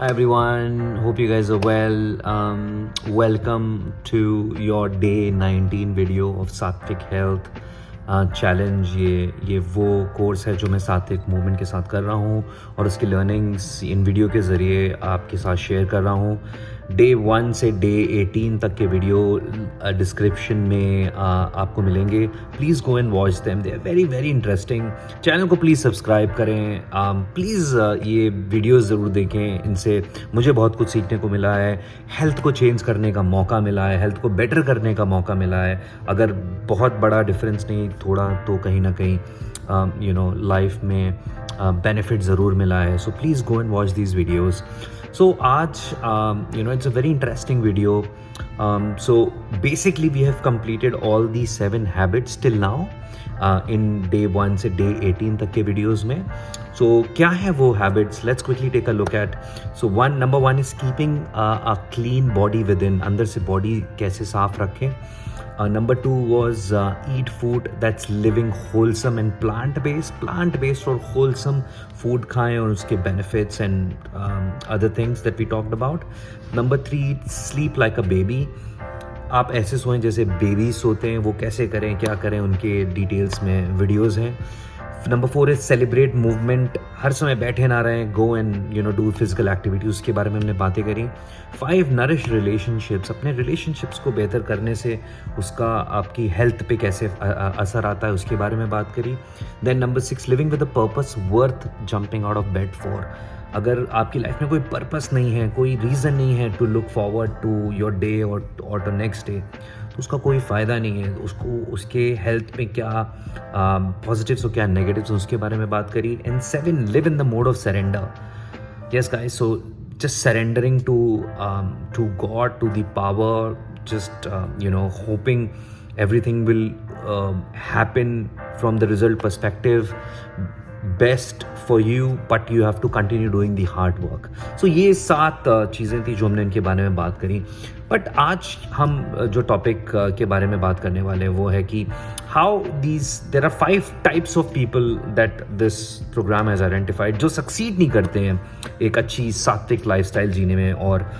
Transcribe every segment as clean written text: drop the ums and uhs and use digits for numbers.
Hi everyone, hope you guys are well. Welcome to your day 19 video of Sattvic Health Challenge. ये वो course है जो मैं सात्विक मूवमेंट के साथ कर रहा हूँ और उसकी लर्निंग्स इन वीडियो के ज़रिए आपके साथ शेयर कर रहा हूँ. डे 1 से डे 18 तक के वीडियो डिस्क्रिप्शन में आपको मिलेंगे. Please go and watch them, they are very very interesting. Channel को प्लीज़ सब्सक्राइब करें. प्लीज़ ये वीडियोस ज़रूर देखें. इनसे मुझे बहुत कुछ सीखने को मिला है. हेल्थ को चेंज करने का मौका मिला है, हेल्थ को बेटर करने का मौका मिला है. अगर बहुत बड़ा डिफरेंस नहीं, थोड़ा तो कहीं ना कहीं लाइफ में बेनिफिट ज़रूर मिला है. So please go and watch these videos. So आज it's a very interesting video. So basically we have completed all the 7 habits till now in day 1 से day 18 तक के videos में. So क्या है वो habits? Let's quickly take a look at. So number one is keeping a clean body within. अंदर से body कैसे साफ रखें. Number 2 was eat food that's living wholesome and plant-based और wholesome food खाएं और उसके benefits and other things that we talked about. Number 3, sleep like a baby. आप ऐसे सोएं जैसे बेबी सोते हैं. वो कैसे करें, क्या करें, उनके डिटेल्स में वीडियोज़ हैं. Number 4 is celebrate movement. हर समय बैठे ना रहें. Go and do physical activity. उसके बारे में हमने बातें करी. 5 नरिश रिलेशनशिप्स. अपने रिलेशनशिप्स को बेहतर करने से उसका आपकी हेल्थ पे कैसे असर आता है, उसके बारे में बात करी. Then number 6, living with a purpose worth jumping out of bed for. अगर आपकी लाइफ में कोई पर्पस नहीं है, कोई रीज़न नहीं है to look forward to your day और टू नेक्स्ट डे, तो उसका कोई फ़ायदा नहीं है. उसको उसके हेल्थ में क्या पॉजिटिव्स और क्या नेगेटिव्स, उसके बारे में बात करी. And 7, live in the mode of surrender. Yes guys, so just surrendering to God, to the power, just hoping everything will happen from the result perspective best for you, but you have to continue doing the hard work. So ये 7 चीज़ें थी जो हमने इनके बारे में बात करी. बट आज हम जो टॉपिक के बारे में बात करने वाले हैं वो है कि how there are 5 types of people that this program has identified जो सक्सीड नहीं करते हैं एक अच्छी सात्विक लाइफस्टाइल जीने में और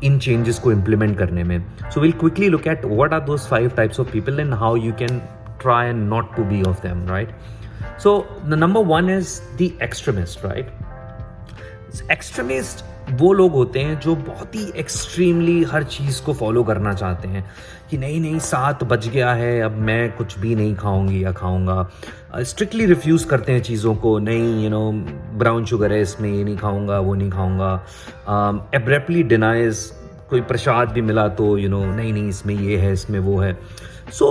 इन चेंजेस को इम्प्लीमेंट करने में. So will quickly look at what are those 5 types of people and how you can try and not to be of them, right? So the number 1 is the extremist, right? Extremist वो लोग होते हैं जो बहुत ही extremely हर चीज़ को follow करना चाहते हैं कि नहीं 7 बज गया है, अब मैं कुछ भी नहीं खाऊंगी या खाऊंगा. स्ट्रिक्टली रिफ्यूज़ करते हैं चीज़ों को. नहीं, ब्राउन शुगर है इसमें, ये नहीं खाऊंगा, वो नहीं खाऊंगा. Abruptly denies. कोई प्रसाद भी मिला तो नहीं इसमें ये है, इसमें वो है. सो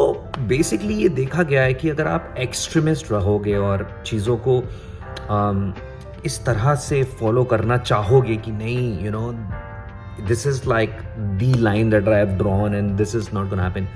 बेसिकली ये देखा गया है कि अगर आप एक्सट्रीमिस्ट रहोगे और चीज़ों को इस तरह से फॉलो करना चाहोगे कि नहीं, this is like the line that I have drawn and this is not gonna happen,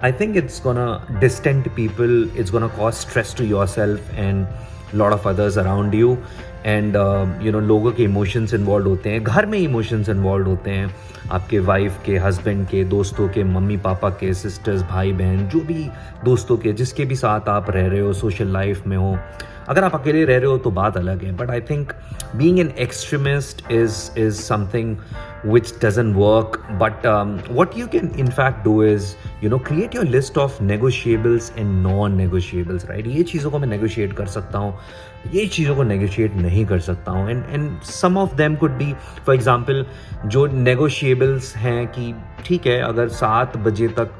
I think it's gonna distant people, it's gonna cause stress to yourself and lot of others around you. And लोगों के emotions involve होते हैं, घर में emotions involve होते हैं, आपके wife के, हस्बैंड के, दोस्तों के, मम्मी पापा के, सिस्टर्स, भाई बहन, जो भी दोस्तों के, जिसके भी साथ आप रह रहे हो, सोशल लाइफ में हो. अगर आप अकेले रह रहे हो तो बात अलग है. But I think being an extremist is something which doesn't work. But what you can in fact do is create your list of negotiables and non-negotiables, right? ये चीज़ों को मैं negotiate कर सकता हूँ, ये चीज़ों को negotiate नहीं कर सकता हूँ. and some of them could be, for example, जो negotiables हैं कि ठीक है, अगर 7 बजे तक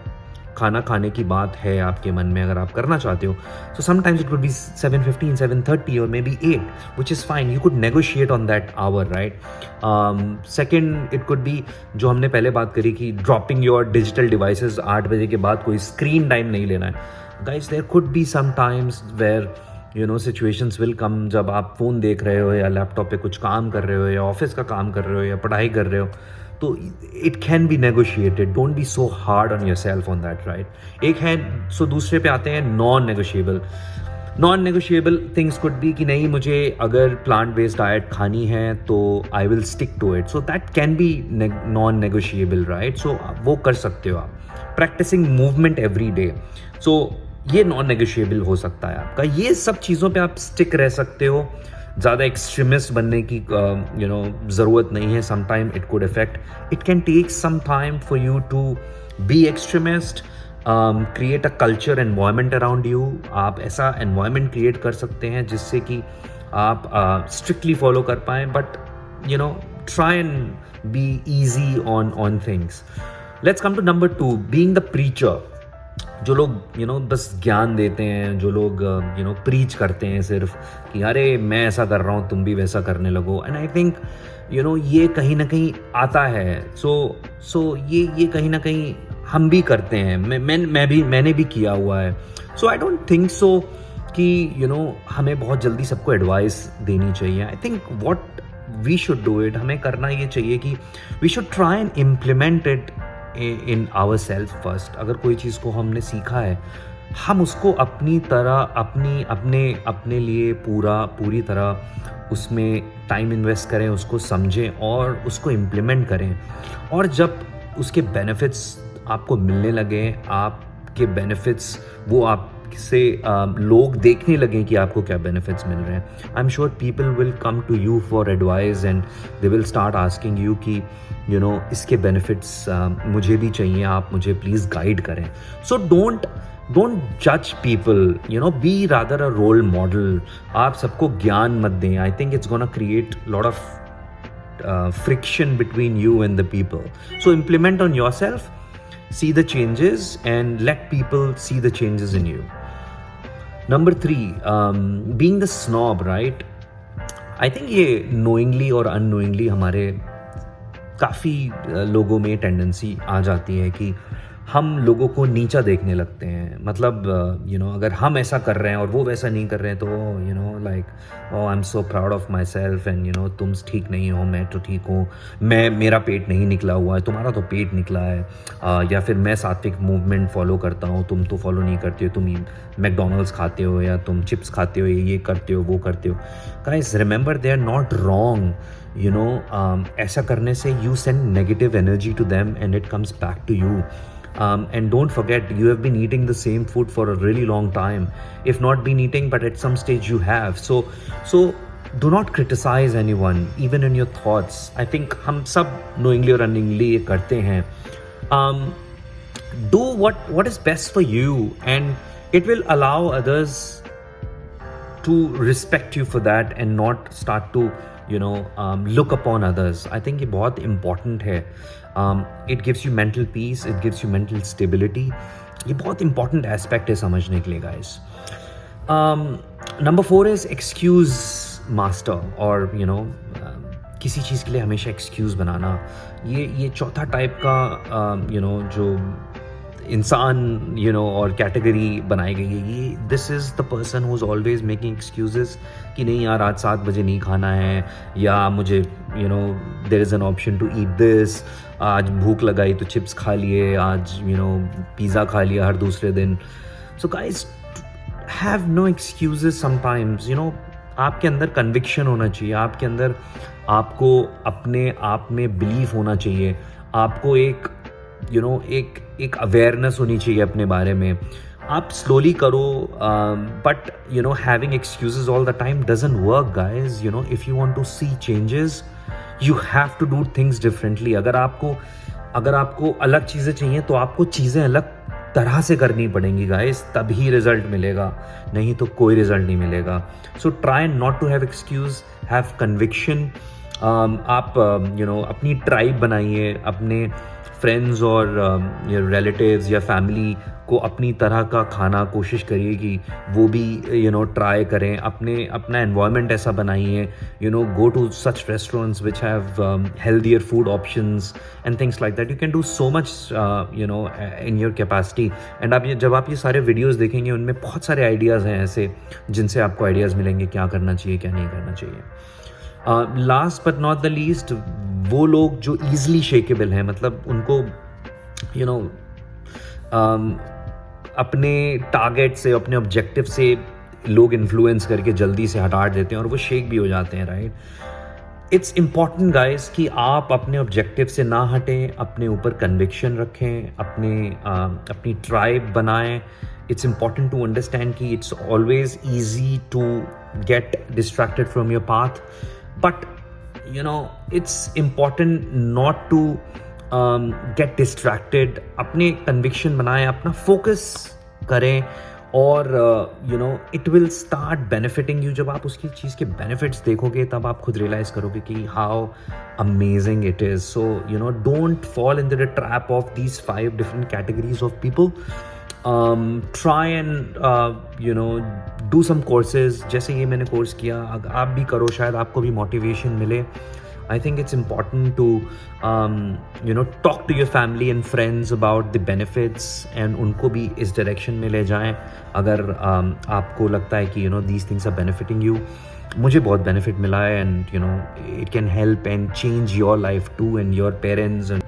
खाना खाने की बात है आपके मन में, अगर आप करना चाहते हो, so sometimes it could be 7:15, 7:30 or maybe 8, which is fine. You could negotiate on that hour, right? Second, it could be जो हमने पहले बात करी कि dropping your digital devices 8 बजे के बाद कोई screen time नहीं लेना है. Guys, there could be some times where situations will come जब आप फ़ोन देख रहे हो या लैपटॉप पे कुछ काम कर रहे हो या ऑफिस का काम कर रहे हो या पढ़ाई कर रहे हो, तो it can be negotiated. Don't be so hard on your self on that, right? एक है. सो दूसरे पे आते हैं non negotiable. Non negotiable things could be कि नहीं, मुझे अगर प्लांट बेस्ड डाइट खानी है तो I will stick to it. So that can be non negotiable, right? So वो कर सकते हो आप. Practising movement every day, so ये नॉन नेगोशिएबल हो सकता है आपका. ये सब चीज़ों पे आप स्टिक रह सकते हो. ज़्यादा एक्सट्रीमिस्ट बनने की ज़रूरत नहीं है. Sometime it could affect. It can take some time for you to be extremist. Create a culture environment around you. आप ऐसा एनवायरनमेंट क्रिएट कर सकते हैं जिससे कि आप स्ट्रिक्टली फॉलो कर पाएँ, but try and be easy on things. Let's come to number 2, being the preacher. जो लोग बस ज्ञान देते हैं, जो लोग प्रीच करते हैं सिर्फ कि अरे मैं ऐसा कर रहा हूँ तुम भी वैसा करने लगो. एंड आई थिंक ये कहीं ना कहीं आता है. सो ये कहीं ना कहीं हम भी करते हैं. मैंने भी किया हुआ है. सो आई डोंट थिंक सो कि हमें बहुत जल्दी सबको एडवाइस देनी चाहिए. I think what we should do it, हमें करना ये चाहिए कि we should try and implement it in our self first. अगर कोई चीज़ को हमने सीखा है, हम उसको अपनी तरह अपने लिए पूरी तरह उसमें टाइम इन्वेस्ट करें, उसको समझें और उसको इम्प्लीमेंट करें. और जब उसके बेनिफिट्स आपको मिलने लगे, आपके बेनिफिट्स वो आपसे लोग देखने लगें कि आपको क्या बेनिफिट्स मिल रहे हैं, I am sure people will come to you for advice and they will start asking you कि इसके बेनिफिट्स मुझे भी चाहिए, आप मुझे प्लीज़ गाइड करें. सो डोंट जज people, be rather a role model. आप सबको ज्ञान मत दें. I think it's gonna create lot of friction between you and the people. So implement on yourself, see the changes and let people see the changes in you. Number 3, being the snob, right? I think ये knowingly और unknowingly हमारे काफ़ी लोगों में tendency आ जाती है कि हम लोगों को नीचा देखने लगते हैं. मतलब अगर हम ऐसा कर रहे हैं और वो वैसा नहीं कर रहे हैं तो like I am so proud of my self and तुम ठीक नहीं हो, मैं तो ठीक हूँ, मेरा पेट नहीं निकला हुआ है, तुम्हारा तो पेट निकला है. या फिर मैं सात्विक मूवमेंट फॉलो करता हूँ, तुम तो फॉलो नहीं करते हो, तुम मैकडोनल्ड्स खाते हो या तुम चिप्स खाते हो, ये करते हो वो करते हो. Guys remember they are not wrong. ऐसा करने से you send negative energy to them and it comes back to you. And don't forget, you have been eating the same food for a really long time. If not been eating, but at some stage you have. So do not criticize anyone, even in your thoughts. I think हम सब knowingly or unknowingly ये करते हैं. Do what is best for you, and it will allow others to respect you for that and not start to look upon others. I think ये बहुत important है. It gives you mental peace, it gives you mental stability. ये बहुत important aspect है समझने के लिए guys. Number 4 is excuse master, और किसी चीज़ के लिए हमेशा excuse बनाना. ये चौथा टाइप का जो इंसान और कैटेगरी बनाई गई है. ये this is the person who is always making excuses कि नहीं यार आज 7 बजे नहीं खाना है, या मुझे there is an option to eat this, आज भूख लगाई तो चिप्स खा लिए, आज पिज़्ज़ा खा लिया हर दूसरे दिन. So guys have no excuses. Sometimes आपके अंदर कन्विक्शन होना चाहिए, आपके अंदर आपको अपने आप में बिलीफ होना चाहिए, आपको एक एक अवेयरनेस होनी चाहिए अपने बारे में. आप स्लोली करो, but having excuses all the time doesn't work guys. If you want to see changes you have to do things differently. अगर आपको अलग चीज़ें चाहिए तो आपको चीज़ें अलग तरह से करनी पड़ेंगी गाइज, तभी रिजल्ट मिलेगा, नहीं तो कोई रिजल्ट नहीं मिलेगा. So try not to have excuse, have conviction. आप अपनी ट्राइब बनाइए, अपने फ्रेंड्स और रिलेटिव्स या फैमिली को अपनी तरह का खाना कोशिश करिए कि वो भी ट्राई करें. अपना एनवायरनमेंट ऐसा बनाइए, go to such restaurants which have healthier food options and things like that. You can do so much in your capacity. And जब आप ये सारे वीडियोज़ देखेंगे उनमें बहुत सारे आइडियाज़ हैं ऐसे जिनसे आपको आइडियाज़ मिलेंगे क्या करना चाहिए क्या नहीं करना चाहिए. Last but not the least, वो लोग जो ईजिली शेकेबल हैं, मतलब उनको अपने टारगेट से, अपने ऑब्जेक्टिव से लोग इन्फ्लुएंस करके जल्दी से हटा देते हैं और वो शेक भी हो जाते हैं, राइट. इट्स इम्पॉर्टेंट गाइज कि आप अपने ऑब्जेक्टिव से ना हटें, अपने ऊपर कन्विक्शन रखें, अपनी ट्राइब बनाएं it's important to understand कि it's always easy to get distracted from your path, but you know it's important not to get distracted. अपने conviction बनाएं, अपना focus करें, और you know it will start benefiting you. जब आप उसकी चीज़ के बेनिफिट्स देखोगे तब आप खुद रियलाइज करोगे कि how amazing it is. So you know don't fall in the trap of these 5 different categories of people. Try and you know do some courses. जैसे ये मैंने कोर्स किया, अगर आप भी करो शायद आपको भी मोटिवेशन मिले. I think it's important to you know talk to your family and friends about the benefits and उनको भी इस direction में ले जाएं अगर आपको लगता है कि you know these things are benefiting you. मुझे बहुत benefit मिला है, and you know it can help and change your life too, and your parents and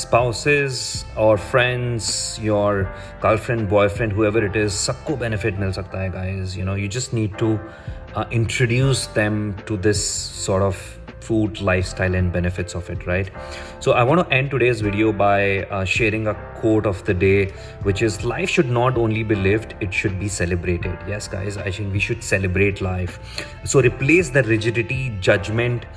spouses or friends, your girlfriend, boyfriend, whoever it is, सबको benefit मिल सकता है guys. You know you just need to introduce them to this sort of food lifestyle and benefits of it, right? So I want to end today's video by sharing a quote of the day, which is, life should not only be lived, it should be celebrated. Yes guys, I think we should celebrate life. So replace the rigidity, judgment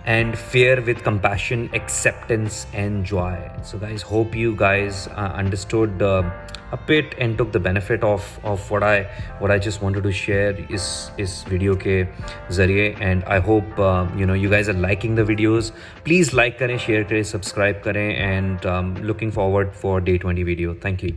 and fear with compassion, acceptance and joy. So guys, hope you guys understood a bit and took the benefit of what I just wanted to share is video के ज़रिए. And I hope you know you guys are liking the videos. Please like करें, share करें, subscribe करें, and looking forward for day 20 video. Thank you.